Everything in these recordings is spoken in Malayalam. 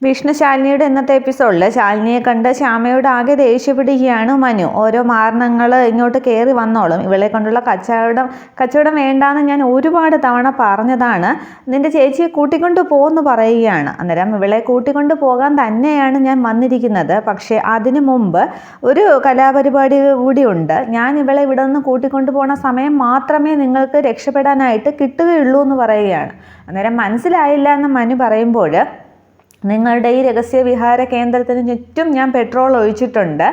വിഷ്ണു ശാലിനിയുടെ ഇന്നത്തെ എപ്പിസോഡിൽ ശാലിനിയെ കണ്ട് ശ്യാമയോട് ആകെ ദേഷ്യപ്പെടുകയാണ് മനു. ഓരോ മാരണങ്ങൾ ഇങ്ങോട്ട് കയറി വന്നോളും, ഇവളെ കൊണ്ടുള്ള കച്ചവടം വേണ്ടാന്ന് ഞാൻ ഒരുപാട് തവണ പറഞ്ഞതാണ്, നിന്റെ ചേച്ചിയെ കൂട്ടിക്കൊണ്ടു പോകുമെന്ന് പറയുകയാണ്. അന്നേരം ഇവളെ കൂട്ടിക്കൊണ്ടു പോകാൻ തന്നെയാണ് ഞാൻ വന്നിരിക്കുന്നത്, പക്ഷേ അതിനു മുമ്പ് ഒരു കലാപരിപാടി കൂടിയുണ്ട്. ഞാൻ ഇവളെ ഇവിടെ നിന്ന് കൂട്ടിക്കൊണ്ടു പോകുന്ന സമയം മാത്രമേ നിങ്ങൾക്ക് രക്ഷപ്പെടാനായിട്ട് കിട്ടുകയുള്ളൂ എന്ന് പറയുകയാണ്. അന്നേരം മനസ്സിലായില്ല എന്ന് മനു പറയുമ്പോൾ, നിങ്ങളുടെ ഈ രഹസ്യ വിഹാര കേന്ദ്രത്തിന് ചുറ്റും ഞാൻ പെട്രോൾ ഒഴിച്ചിട്ടുണ്ട്,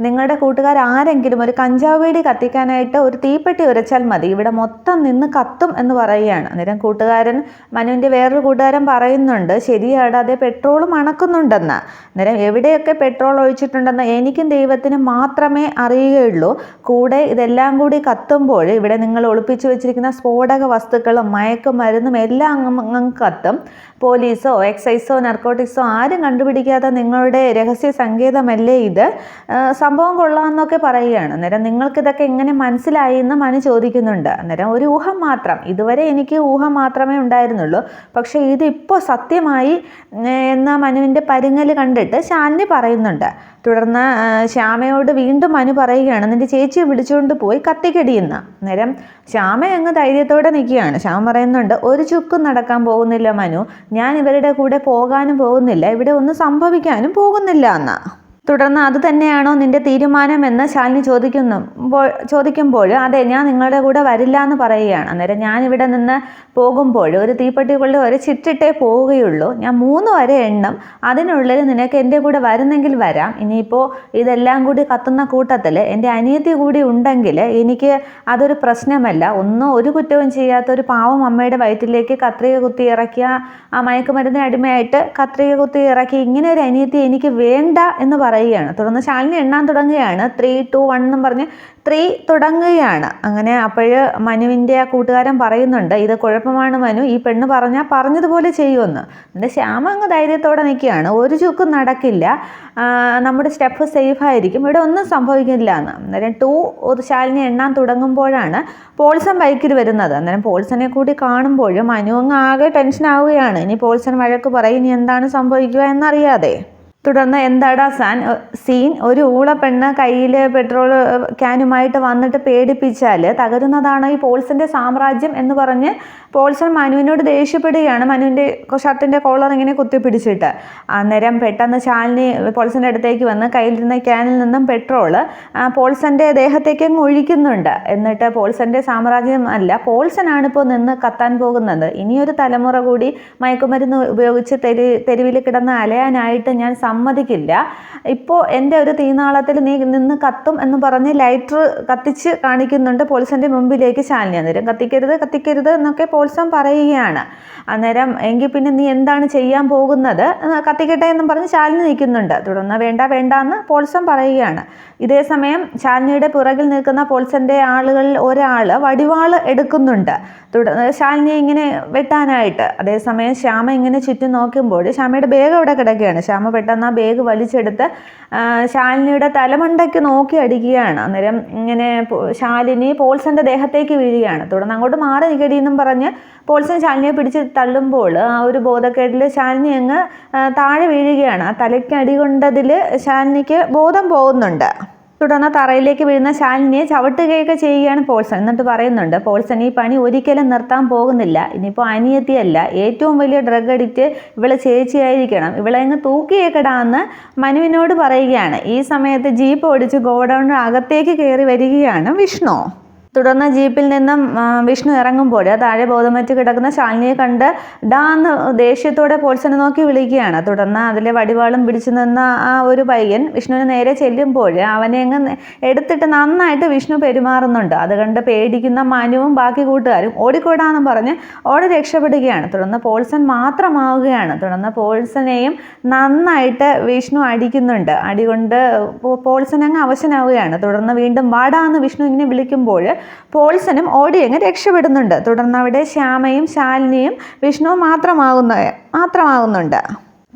നിങ്ങളുടെ കൂട്ടുകാർ ആരെങ്കിലും ഒരു കഞ്ചാവ് വീടി കത്തിക്കാനായിട്ട് ഒരു തീപ്പെട്ടി ഉരച്ചാൽ മതി, ഇവിടെ മൊത്തം നിന്ന് കത്തും എന്ന് പറയുകയാണ്. അന്നേരം കൂട്ടുകാരൻ, മനുവിൻ്റെ വേറൊരു കൂട്ടുകാരൻ പറയുന്നുണ്ട്, ശരിയാണ്, അതേ പെട്രോൾ മണക്കുന്നുണ്ടെന്ന്. അന്നേരം എവിടെയൊക്കെ പെട്രോൾ ഒഴിച്ചിട്ടുണ്ടെന്ന് എനിക്കും ദൈവത്തിനും മാത്രമേ അറിയുകയുള്ളൂ. കൂടെ ഇതെല്ലാം കൂടി കത്തുമ്പോൾ ഇവിടെ നിങ്ങൾ ഒളിപ്പിച്ചു വെച്ചിരിക്കുന്ന സ്ഫോടക വസ്തുക്കളും മയക്കുമരുന്നും എല്ലാം അങ്ങ് കത്തും. പോലീസോ എക്സൈസോ നർക്കോട്ടിക്സോ ആരും കണ്ടുപിടിക്കാത്ത നിങ്ങളുടെ രഹസ്യ സങ്കേതമല്ലേ ഇത്, സംഭവം കൊള്ളാമെന്നൊക്കെ പറയുകയാണ്. അന്നേരം നിങ്ങൾക്കിതൊക്കെ എങ്ങനെ മനസ്സിലായി എന്ന് മനു ചോദിക്കുന്നുണ്ട്. അന്നേരം ഒരു ഊഹം മാത്രം, ഇതുവരെ എനിക്ക് ഊഹം മാത്രമേ ഉണ്ടായിരുന്നുള്ളൂ, പക്ഷേ ഇതിപ്പോൾ സത്യമായി എന്ന മനുവിൻ്റെ പരുങ്ങൽ കണ്ടിട്ട് ശാലിനി പറയുന്നുണ്ട്. തുടർന്ന് ശ്യാമയോട് വീണ്ടും മനു പറയുകയാണ്, നിന്റെ ചേച്ചിയെ വിളിച്ചുകൊണ്ട് പോയി കത്തിക്കടിയെന്ന്. അന്നേരം ശ്യാമ അങ്ങ് ധൈര്യത്തോടെ നിൽക്കുകയാണ്. ശ്യാമ പറയുന്നുണ്ട്, ഒരു ചുക്കും നടക്കാൻ പോകുന്നില്ല മനു, ഞാൻ ഇവരുടെ കൂടെ പോകാനും പോകുന്നില്ല, ഇവിടെ ഒന്നും സംഭവിക്കാനും പോകുന്നില്ല എന്ന്. തുടർന്ന് അത് തന്നെയാണോ നിന്റെ തീരുമാനമെന്ന് ശാലിനി ചോദിക്കുമ്പോൾ അതെ, ഞാൻ നിങ്ങളുടെ കൂടെ വരില്ല എന്ന് പറയുകയാണ്. അന്നേരം ഞാനിവിടെ നിന്ന് പോകുമ്പോൾ ഒരു തീപ്പെട്ടിക്കുള്ളിൽ ഒരു ചിറ്റിട്ടേ പോവുകയുള്ളൂ, ഞാൻ 3 വരെ എണ്ണം, അതിനുള്ളിൽ നിനക്ക് എൻ്റെ കൂടെ വരുന്നെങ്കിൽ വരാം. ഇനിയിപ്പോൾ ഇതെല്ലാം കൂടി കത്തുന്ന കൂട്ടത്തിൽ എൻ്റെ അനിയത്തി കൂടി ഉണ്ടെങ്കിൽ എനിക്ക് അതൊരു പ്രശ്നമല്ല. ഒരു കുറ്റവും ചെയ്യാത്ത ഒരു പാവം അമ്മയുടെ വയറ്റിലേക്ക് കത്രിക കുത്തി ഇറക്കിയ, ആ മയക്കുമരുന്നിന് അടിമയായിട്ട് കത്രിക കുത്തി ഇറക്കി ഇങ്ങനെ ഒരു അനിയത്തി എനിക്ക് വേണ്ട എന്ന് പറയുകയാണ്. തുടർന്ന് ശാലിനി എണ്ണാൻ തുടങ്ങുകയാണ്. 3, 2, 1 എന്നും പറഞ്ഞ് 3 തുടങ്ങുകയാണ്. അങ്ങനെ അപ്പോഴ് മനുവിൻ്റെ ആ കൂട്ടുകാരൻ പറയുന്നുണ്ട്, ഇത് കുഴപ്പമാണ് മനു, ഈ പെണ്ണ് പറഞ്ഞതുപോലെ ചെയ്യുമെന്ന്. എന്നിട്ട് ശ്യാമ അങ്ങ് ധൈര്യത്തോടെ നിൽക്കുകയാണ്, ഒരു ചുക്കും നടക്കില്ല, നമ്മുടെ സ്റ്റെപ്പ് സേഫ് ആയിരിക്കും, ഇവിടെ ഒന്നും സംഭവിക്കില്ല എന്ന്. അന്നേരം 2 ശാലിനി എണ്ണാൻ തുടങ്ങുമ്പോഴാണ് പോൾസൺ ബൈക്കിൽ വരുന്നത്. അന്നേരം പോൾസനെ കൂടി കാണുമ്പോൾ മനു അങ്ങ് ആകെ ടെൻഷൻ ആവുകയാണ്. ഇനി പോൾസൺ വഴക്ക് പറയും, ഇനി എന്താണ് സംഭവിക്കുക എന്നറിയാതെ. തുടർന്ന് എന്താടാ സീൻ, ഒരു ഊളപ്പെണ്ണ് കയ്യിൽ പെട്രോൾ ക്യാനുമായിട്ട് വന്നിട്ട് പേടിപ്പിച്ചാൽ തകരുന്നതാണ് ഈ പോൾസൻ്റെ സാമ്രാജ്യം എന്ന് പറഞ്ഞ് പോൾസൺ മനുവിനോട് ദേഷ്യപ്പെടുകയാണ്. മനുവിൻ്റെ ഷർട്ടിൻ്റെ കോളർ ഇങ്ങനെ കുത്തിപ്പിടിച്ചിട്ട്. അന്നേരം പെട്ടെന്ന് ശാലിനി പോൾസൻ്റെ അടുത്തേക്ക് വന്ന് കയ്യിലിരുന്ന ക്യാനിൽ നിന്നും പെട്രോൾ പോൾസൻ്റെ ദേഹത്തേക്ക് അങ്ങ് ഒഴിക്കുന്നുണ്ട്. എന്നിട്ട് പോൾസൻ്റെ സാമ്രാജ്യം അല്ല, പോൾസനാണിപ്പോൾ നിന്ന് കത്താൻ പോകുന്നത്. ഇനിയൊരു തലമുറ കൂടി മയക്കുമരുന്ന് ഉപയോഗിച്ച് തെരുവിൽ കിടന്ന് അലയാനായിട്ട് ഞാൻ സമ്മതിക്കില്ല. ഇപ്പോൾ എൻ്റെ ഒരു തീനാളത്തിൽ നീ നിന്ന് കത്തും എന്ന് പറഞ്ഞ് ലൈറ്റർ കത്തിച്ച് കാണിക്കുന്നുണ്ട് പോൾസൻ്റെ മുമ്പിലേക്ക് ശാലിനി. അന്നേരം കത്തിക്കരുത് എന്നൊക്കെ പോൾസൺ പറയുകയാണ്. അന്നേരം എങ്കിൽ പിന്നെ നീ എന്താണ് ചെയ്യാൻ പോകുന്നത്, കത്തിക്കട്ടെ എന്നും പറഞ്ഞ് ശാലിനി നിൽക്കുന്നുണ്ട്. തുടർന്ന് വേണ്ട എന്ന് പോൾസൺ പറയുകയാണ്. ഇതേ സമയം ശാലിനിയുടെ പുറകിൽ നിൽക്കുന്ന പോൾസൻ്റെ ആളുകളിൽ ഒരാൾ വടിവാൾ എടുക്കുന്നുണ്ട് ശാലിനിയെ ഇങ്ങനെ വെട്ടാനായിട്ട്. അതേസമയം ശ്യാമ ഇങ്ങനെ ചുറ്റും നോക്കുമ്പോൾ ശ്യാമയുടെ ബാഗ് അവിടെ കിടക്കുകയാണ്. ശ്യാമ പെട്ടെന്ന് ആ ബാഗ് വലിച്ചെടുത്ത് ശാലിനിയുടെ തലമണ്ടയ്ക്ക് നോക്കി അടിക്കുകയാണ്. അന്നേരം ഇങ്ങനെ ശാലിനി പോൾസൻ്റെ ദേഹത്തേക്ക് വീഴുകയാണ്. തുടർന്ന് അങ്ങോട്ട് മാറി നിൽക്കടിയെന്നും പറഞ്ഞ് പോൾസൺ ശാലിനിയെ പിടിച്ച് തള്ളുമ്പോൾ ആ ഒരു ബോധക്കേടിൽ ശാലിനി അങ്ങ് താഴെ വീഴുകയാണ്. ആ തലയ്ക്ക് അടി കൊണ്ടതിൽ ശാലിനിക്ക് ബോധം പോകുന്നുണ്ട്. തുടർന്ന് തറയിലേക്ക് വീഴുന്ന ശാലിനിയെ ചവിട്ടുകയൊക്കെ ചെയ്യുകയാണ് പോൾസൺ. എന്നിട്ട് പറയുന്നുണ്ട്, പോൾസൺ ഈ പണി ഒരിക്കലും നിർത്താൻ പോകുന്നില്ല, ഇനിയിപ്പോൾ അനിയത്തിയല്ല, ഏറ്റവും വലിയ ഡ്രഗ് അഡിക്റ്റ് ഇവളെ ചേച്ചിയായിരിക്കണം, ഇവളെ അങ്ങ് തൂക്കിയേക്കടാന്ന് മനുവിനോട് പറയുകയാണ്. ഈ സമയത്ത് ജീപ്പ് ഓടിച്ച് ഗോഡൗണിന് അകത്തേക്ക് കയറി വരികയാണ് വിഷ്ണു. തുടർന്ന് ജീപ്പിൽ നിന്നും വിഷ്ണു ഇറങ്ങുമ്പോൾ താഴെ ബോധമറ്റ് കിടക്കുന്ന ശാലിനിയെ കണ്ട് ഡാന്ന് ദേഷ്യത്തോടെ പോൾസനെ നോക്കി വിളിക്കുകയാണ്. തുടർന്ന് അതിലെ വടിവാളും പിടിച്ചു നിന്ന ആ ഒരു പയ്യൻ വിഷ്ണുവിന് നേരെ ചെല്ലുമ്പോൾ അവനെ അങ്ങ് എടുത്തിട്ട് നന്നായിട്ട് വിഷ്ണു പെരുമാറുന്നുണ്ട്. അത് കണ്ട് പേടിക്കുന്ന മനുവും ബാക്കി കൂട്ടുകാരും ഓടിക്കൂടാന്നും പറഞ്ഞ് രക്ഷപ്പെടുകയാണ്. തുടർന്ന് പോൾസൺ മാത്രമാവുകയാണ്. തുടർന്ന് പോൾസനെയും നന്നായിട്ട് വിഷ്ണു അടിക്കുന്നുണ്ട്. അടികൊണ്ട് പോൾസൺ അങ്ങ് അവശനാവുകയാണ്. തുടർന്ന് വീണ്ടും വാടാന്ന് വിഷ്ണു ഇങ്ങനെ വിളിക്കുമ്പോൾ പോൾസനും ഓടി അങ്ങ് രക്ഷപ്പെടുന്നുണ്ട്. തുടർന്ന് അവിടെ ശ്യാമയും ശാലിനിയും വിഷ്ണുവും മാത്രമാകുന്നുണ്ട്.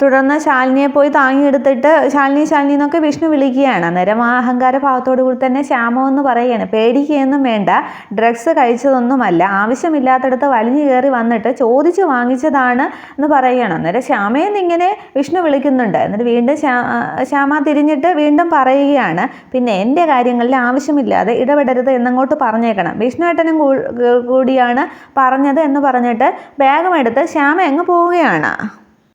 തുടർന്ന് ശാലിനിയെ പോയി താങ്ങിയെടുത്തിട്ട് ശാലിനി എന്നൊക്കെ വിഷ്ണു വിളിക്കുകയാണ്. അന്നേരം ആ അഹങ്കാര ഭാവത്തോടു കൂടി തന്നെ ശ്യാമോ എന്ന് പറയുകയാണ്, പേടിക്കുകയൊന്നും വേണ്ട, ഡ്രഗ്സ് കഴിച്ചതൊന്നുമല്ല, ആവശ്യമില്ലാത്തടത്ത് വലിഞ്ഞു കയറി വന്നിട്ട് ചോദിച്ച് വാങ്ങിച്ചതാണ് എന്ന് പറയുകയാണ്. അന്നേരം ശ്യാമയെന്ന് ഇങ്ങനെ വിഷ്ണു വിളിക്കുന്നുണ്ട്. എന്നിട്ട് വീണ്ടും ശ്യാമ തിരിഞ്ഞിട്ട് വീണ്ടും പറയുകയാണ്, പിന്നെ എൻ്റെ കാര്യങ്ങളിൽ ആവശ്യമില്ലാതെ ഇടപെടരുത് എന്നങ്ങോട്ട് പറഞ്ഞേക്കണം, വിഷ്ണുവേട്ടനും കൂടിയാണ് പറഞ്ഞത് എന്ന് പറഞ്ഞിട്ട് ബാഗുമെടുത്ത് ശ്യാമ അങ്ങ് പോവുകയാണ്.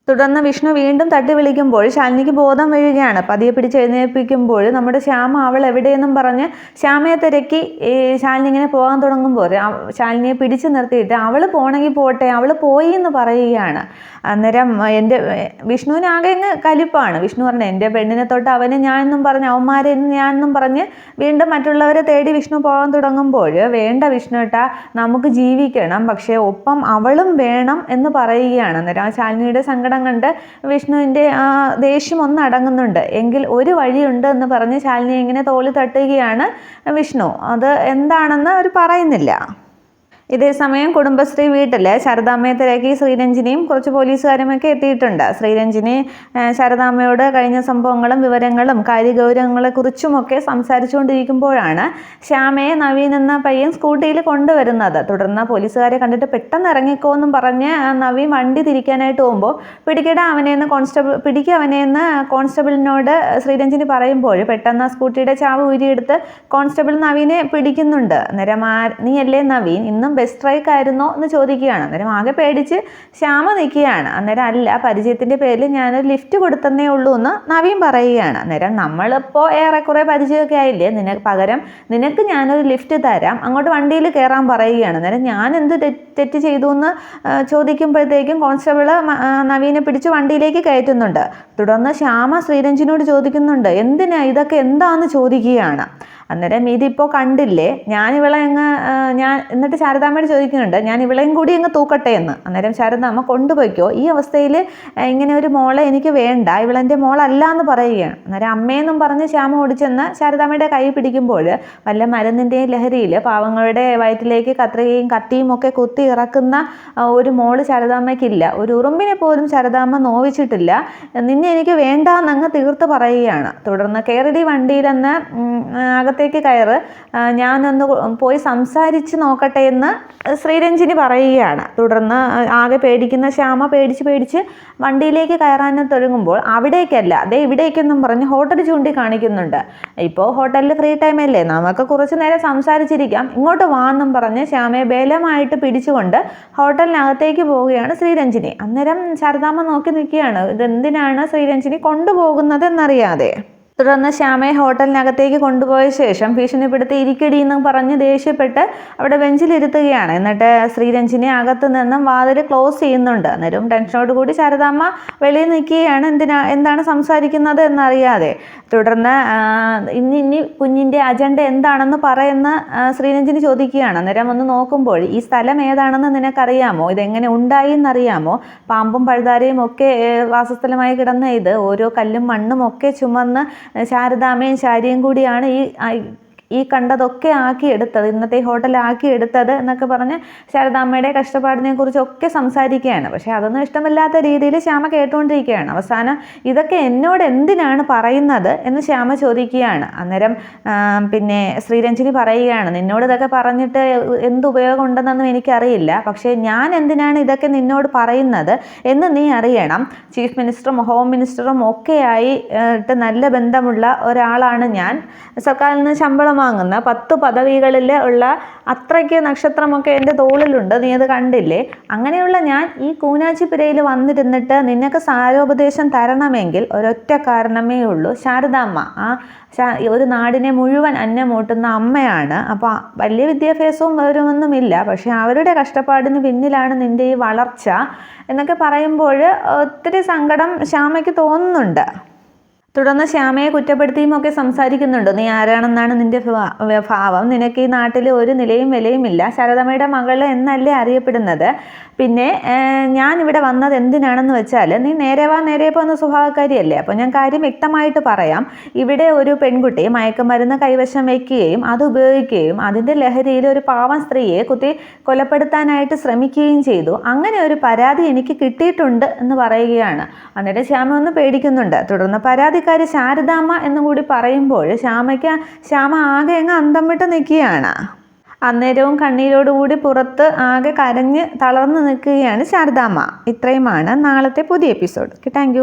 തുടർന്ന് വിഷ്ണു വീണ്ടും തട്ടി വിളിക്കുമ്പോൾ ശാലിനിക്ക് ബോധം വീഴുകയാണ്. പതിയെ പിടിച്ച് എഴുന്നേൽപ്പിക്കുമ്പോൾ നമ്മുടെ ശ്യാമ അവൾ എവിടെയെന്നും പറഞ്ഞ് ശ്യാമയെ തിരക്കി ശാലിനി ഇങ്ങനെ പോകാൻ തുടങ്ങുമ്പോൾ ശാലിനിയെ പിടിച്ചു നിർത്തിയിട്ട് അവൾ പോണെങ്കിൽ പോട്ടെ, അവൾ പോയി എന്ന് പറയുകയാണ്. അന്നേരം വിഷ്ണുവിനാകെ അങ്ങ് കലിപ്പാണ്. വിഷ്ണു പറഞ്ഞു, എൻ്റെ പെണ്ണിനെ തൊട്ട് അവനെ ഞാനെന്നും പറഞ്ഞ് അവന്മാരെ ഞാനെന്നും പറഞ്ഞ് വീണ്ടും മറ്റുള്ളവരെ തേടി വിഷ്ണു പോകാൻ തുടങ്ങുമ്പോൾ, വേണ്ട വിഷ്ണുട്ടാ, നമുക്ക് ജീവിക്കണം, പക്ഷേ ഒപ്പം അവളും വേണം എന്ന് പറയുകയാണ്. അന്നേരം ആ ശാലിനിയുടെ സങ്കടം കണ്ട് വിഷ്ണുവിൻ്റെ ആ ദേഷ്യം ഒന്നടങ്ങുന്നുണ്ട്. എങ്കിൽ ഒരു വഴിയുണ്ട് എന്ന് പറഞ്ഞ് ശാലിനി ഇങ്ങനെ തോളി തട്ടുകയാണ് വിഷ്ണു. അത് എന്താണെന്ന് അവർ പറയുന്നില്ല. ഇതേസമയം കുടുംബശ്രീ വീട്ടിൽ ശാരദാമ്മയെ തിരക്കി ശ്രീരഞ്ജിനിയും കുറച്ച് പോലീസുകാരുമൊക്കെ എത്തിയിട്ടുണ്ട്. ശ്രീരഞ്ജിനി ശാരദാമ്മയോട് കഴിഞ്ഞ സംഭവങ്ങളും വിവരങ്ങളും കാര്യഗൗരവങ്ങളെക്കുറിച്ചുമൊക്കെ സംസാരിച്ചുകൊണ്ടിരിക്കുമ്പോഴാണ് ശ്യാമയെ നവീൻ എന്ന പയ്യൻ സ്കൂട്ടിയിൽ കൊണ്ടുവരുന്നത്. തുടർന്ന് പോലീസുകാരെ കണ്ടിട്ട് പെട്ടെന്ന് ഇറങ്ങിക്കോ എന്നും പറഞ്ഞ് നവീൻ വണ്ടി തിരിക്കാനായിട്ട് പോകുമ്പോൾ പിടിക്കുക അവനെന്ന് കോൺസ്റ്റബിളിനോട് ശ്രീരഞ്ജിനി പറയുമ്പോൾ പെട്ടെന്ന് സ്കൂട്ടിയുടെ ചാവ് ഊരിയെടുത്ത് കോൺസ്റ്റബിൾ നവീനെ പിടിക്കുന്നുണ്ട്. അന്നേരം നീ അല്ലേ നവീൻ, ഇന്നും ബെസ്റ്റ് സ്ട്രൈക്ക് ആയിരുന്നോ എന്ന് ചോദിക്കുകയാണ്. അന്നേരം ആകെ പേടിച്ച് ശ്യാമ നിൽക്കുകയാണ്. അന്നേരം അല്ല, പരിചയത്തിൻ്റെ പേരിൽ ഞാനൊരു ലിഫ്റ്റ് കൊടുത്തന്നേ ഉള്ളൂ എന്ന് നവീൻ പറയുകയാണ്. അന്നേരം നമ്മളിപ്പോൾ ഏറെക്കുറെ പരിചയമൊക്കെ ആയില്ലേ, നിനക്ക് ഞാനൊരു ലിഫ്റ്റ് തരാം, അങ്ങോട്ട് വണ്ടിയിൽ കയറാൻ പറയുകയാണ്. അന്നേരം ഞാൻ എന്ത് തെറ്റ് ചെയ്തു എന്ന് ചോദിക്കുമ്പോഴത്തേക്കും കോൺസ്റ്റബിൾ നവീനെ പിടിച്ച് വണ്ടിയിലേക്ക് കയറ്റുന്നുണ്ട്. തുടർന്ന് ശ്യാമ ശ്രീരഞ്ജിനോട് ചോദിക്കുന്നുണ്ട്, എന്തിനാ ഇതൊക്കെ എന്താണെന്ന് ചോദിക്കുകയാണ്. അന്നേരം ഇതിപ്പോൾ കണ്ടില്ലേ, എന്നിട്ട് ശാരദാമ്മയോട് ചോദിക്കുന്നുണ്ട്, ഞാൻ ഇവളെയും കൂടി അങ്ങ് തൂക്കട്ടെ എന്ന്. അന്നേരം ശാരദാമ്മ, കൊണ്ടുപോയിക്കോ, ഈ അവസ്ഥയിൽ ഇങ്ങനെ ഒരു മോളെ എനിക്ക് വേണ്ട, ഇവളെൻ്റെ മോളല്ല എന്ന് പറയുകയാണ്. അന്നേരം അമ്മയെന്നും പറഞ്ഞ് ശ്യാമ ഓടിച്ചെന്ന് ശാരദാമ്മയുടെ കൈ പിടിക്കുമ്പോൾ വല്ല മരുന്നിൻ്റെയും ലഹരിയിൽ പാവങ്ങളുടെ വയറ്റിലേക്ക് കത്രികയും കത്തിയും ഒക്കെ കുത്തി ഇറക്കുന്ന ഒരു മോള് ശാരദാമ്മയ്ക്കില്ല. ഒരു ഉറുമ്പിനെ പോലും ശാരദാമ്മ നോവിച്ചിട്ടില്ല. നിന്നെ എനിക്ക് വേണ്ടാന്നങ്ങ് തീർത്ത് പറയുകയാണ്. തുടർന്ന് കേരടി വണ്ടിയിലെന്ന് അകത്തേക്ക് കയറ്, ഞാനൊന്ന് പോയി സംസാരിച്ച് നോക്കട്ടെ എന്ന് ശ്രീരഞ്ജിനി പറയുകയാണ്. തുടർന്ന് ആകെ പേടിക്കുന്ന ശ്യാമ പേടിച്ച് വണ്ടിയിലേക്ക് കയറാൻ തുടങ്ങുമ്പോൾ അവിടേക്കല്ല, ഇവിടേക്കെന്നും പറഞ്ഞ് ഹോട്ടൽ ചൂണ്ടി കാണിക്കുന്നുണ്ട്. ഇപ്പോൾ ഹോട്ടലിൽ ഫ്രീ ടൈം അല്ലേ, നമുക്ക് കുറച്ച് നേരം സംസാരിച്ചിരിക്കാം, ഇങ്ങോട്ട് വാന്നും പറഞ്ഞ് ശ്യാമയെ ബലമായിട്ട് പിടിച്ചുകൊണ്ട് ഹോട്ടലിനകത്തേക്ക് പോവുകയാണ് ശ്രീരഞ്ജിനി. അന്നേരം ശാരദാമ്മ നോക്കി നിൽക്കുകയാണ്, ഇതെന്തിനാണ് ശ്രീരഞ്ജിനി കൊണ്ടുപോകുന്നത് എന്നറിയാതെ. തുടർന്ന് ശ്യാമയെ ഹോട്ടലിനകത്തേക്ക് കൊണ്ടുപോയ ശേഷം ഭീഷണിപ്പെടുത്തി ഇരിക്കടി എന്ന് പറഞ്ഞ് ദേഷ്യപ്പെട്ട് അവിടെ ബെഞ്ചിലിരുത്തുകയാണ്. എന്നിട്ട് ശ്രീരഞ്ജിനെ അകത്തു നിന്നും വാതിൽ ക്ലോസ് ചെയ്യുന്നുണ്ട്. അന്നേരം ടെൻഷനോട് കൂടി ശാരദാമ്മ വെളിയിൽ നിൽക്കുകയാണ്, എന്താണ് സംസാരിക്കുന്നത് എന്നറിയാതെ. തുടർന്ന് ഇനി കുഞ്ഞിൻ്റെ അജണ്ട എന്താണെന്ന് പറയുന്ന ശ്രീരഞ്ജിനി ചോദിക്കുകയാണ്. അന്നേരം ഒന്ന് നോക്കുമ്പോൾ, ഈ സ്ഥലം ഏതാണെന്ന് നിനക്കറിയാമോ, ഇതെങ്ങനെ ഉണ്ടായി എന്നറിയാമോ, പാമ്പും പഴുതാരയും ഒക്കെ വാസസ്ഥലമായി കിടന്ന ഇത് ഓരോ കല്ലും മണ്ണും ഒക്കെ ചുമന്ന് ശാരദാമ്മയും ശാരിയും കൂടിയാണ് ഈ കണ്ടതൊക്കെ ആക്കിയെടുത്തത്, ഇന്നത്തെ ഹോട്ടലാക്കിയെടുത്തത് എന്നൊക്കെ പറഞ്ഞ് ശാരദാമ്മയുടെ കഷ്ടപ്പാടിനെ കുറിച്ചൊക്കെ സംസാരിക്കുകയാണ്. പക്ഷേ അതൊന്നും ഇഷ്ടമില്ലാത്ത രീതിയിൽ ശ്യാമ കേട്ടുകൊണ്ടിരിക്കുകയാണ്. അവസാനം ഇതൊക്കെ എന്നോട് എന്തിനാണ് പറയുന്നത് എന്ന് ശ്യാമ ചോദിക്കുകയാണ്. അന്നേരം പിന്നെ ശ്രീരഞ്ജിനി പറയുകയാണ്, നിന്നോട് ഇതൊക്കെ പറഞ്ഞിട്ട് എന്ത് ഉപയോഗം ഉണ്ടെന്നൊന്നും എനിക്കറിയില്ല, പക്ഷേ ഞാൻ എന്തിനാണ് ഇതൊക്കെ നിന്നോട് പറയുന്നത് എന്ന് നീ അറിയണം. ചീഫ് മിനിസ്റ്ററും ഹോം മിനിസ്റ്ററും ഒക്കെയായി നല്ല ബന്ധമുള്ള ഒരാളാണ് ഞാൻ. സർക്കാരിൽ നിന്ന് ശമ്പളം വാങ്ങുന്ന 10 പദവികളിൽ ഉള്ള അത്രയ്ക്ക് നക്ഷത്രമൊക്കെ എൻ്റെ തോളിലുണ്ട്, നീ അത് കണ്ടില്ലേ? അങ്ങനെയുള്ള ഞാൻ ഈ കൂനാച്ചിപ്പുരയിൽ വന്നിരുന്നിട്ട് നിനക്ക് സാരോപദേശം തരണമെങ്കിൽ ഒരൊറ്റ കാരണമേ ഉള്ളൂ, ശാരദാമ്മ ഒരു നാടിനെ മുഴുവൻ അന്നമൂട്ടുന്ന അമ്മയാണ്. അപ്പോൾ വലിയ വിദ്യാഭ്യാസവും വിവരമൊന്നുമില്ല, പക്ഷേ അവരുടെ കഷ്ടപ്പാടിന് പിന്നിലാണ് നിൻ്റെ ഈ വളർച്ച എന്നൊക്കെ പറയുമ്പോൾ ഒത്തിരി സങ്കടം ശ്യാമയ്ക്ക് തോന്നുന്നുണ്ട്. തുടർന്ന് ശ്യാമയെ കുറ്റപ്പെടുത്തിയും ഒക്കെ സംസാരിക്കുന്നുണ്ട്. നീ ആരാണെന്നാണ് നിന്റെ ഭാവം, നിനക്ക് ഈ നാട്ടിൽ ഒരു നിലയും വിലയുമില്ല, ശാരദമ്മയുടെ മകൾ എന്നല്ലേ അറിയപ്പെടുന്നത്. പിന്നെ ഞാൻ ഇവിടെ വന്നത് എന്തിനാണെന്ന് വെച്ചാൽ നീ നേരെ വാ നേരെ പോകുന്ന സ്വഭാവക്കാരിയല്ലേ. അപ്പോൾ ഞാൻ കാര്യം വ്യക്തമായിട്ട് പറയാം. ഇവിടെ ഒരു പെൺകുട്ടി മയക്കുമരുന്ന് കൈവശം വയ്ക്കുകയും അത് ഉപയോഗിക്കുകയും അതിൻ്റെ ലഹരിയിൽ ഒരു പാവം സ്ത്രീയെ കുത്തി കൊലപ്പെടുത്താനായിട്ട് ശ്രമിക്കുകയും ചെയ്തു. അങ്ങനെ ഒരു പരാതി എനിക്ക് കിട്ടിയിട്ടുണ്ട് എന്ന് പറയുകയാണ്. എന്നിട്ട് ശ്യാമ ഒന്ന് പേടിക്കുന്നുണ്ട്. തുടർന്ന് പരാതിക്കാരി ശാരദാമ്മ എന്നും കൂടി പറയുമ്പോൾ ശ്യാമ ആകെ അങ്ങ് അന്തം വിട്ട് നിൽക്കുകയാണ്. അന്നേരവും കണ്ണീരോടുകൂടി പുറത്ത് ആകെ കരഞ്ഞ് തളർന്നു നിൽക്കുകയാണ് ശാരദാമ്മ. ഇത്രയുമാണ് നാളത്തെ പുതിയ എപ്പിസോഡ്. Thank you.